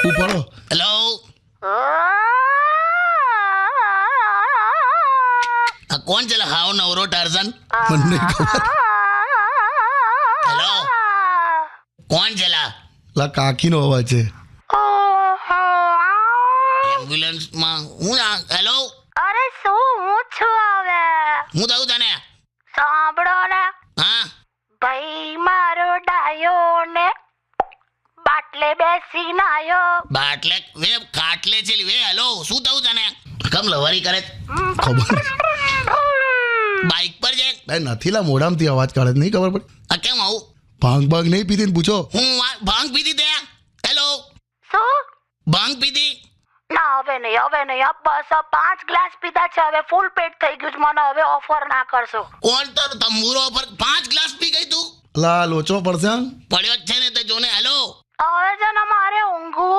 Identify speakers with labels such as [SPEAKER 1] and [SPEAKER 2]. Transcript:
[SPEAKER 1] ઉપાડો.
[SPEAKER 2] હેલો, આ કોણ છે? હાવ નવરો ટાર્ઝન.
[SPEAKER 1] મને નહીં ખબર.
[SPEAKER 2] હેલો, કોણ છે?
[SPEAKER 1] લા કાકીનો અવાજ છે.
[SPEAKER 2] એમ્બ્યુલન્સમાં હું હેલો,
[SPEAKER 3] અરે શું હું છું હવે?
[SPEAKER 2] હું થયું તને?
[SPEAKER 3] સાંભળો ને
[SPEAKER 2] હા,
[SPEAKER 3] ભાઈ, મારો ડાયો ને બાટલે બેસી નાયો.
[SPEAKER 2] બાટલે વે ખાટલે છે વે. હેલો, શું થયું તને? કમ લવારી કરે?
[SPEAKER 1] ખબર
[SPEAKER 2] બાઇક પર છે?
[SPEAKER 1] નથી લા, મોઢામાંથી અવાજ કાઢે છે, નહીં ખબર પડે.
[SPEAKER 2] આ કેમ આવું?
[SPEAKER 1] ભાંગ ભાંગ નહીં પીધી ને પૂછો.
[SPEAKER 2] હું ભાંગ પીધી તે? હેલો,
[SPEAKER 3] શું?
[SPEAKER 2] ભાંગ પીધી?
[SPEAKER 3] ના, હવે નહીં. બસ 5 ગ્લાસ પીધા છે, હવે ફૂલ પેટ થઈ ગયું છે. મને હવે ઓફર ના કરશો.
[SPEAKER 2] કોણ તો તંબુરો પર 5 ગ્લાસ પી ગઈ તું?
[SPEAKER 1] લા લોચો પડશે.
[SPEAKER 2] પડ્યો જ છે ને તે જોને. હેલો,
[SPEAKER 3] હવે છે ને મારે ઊંઘવું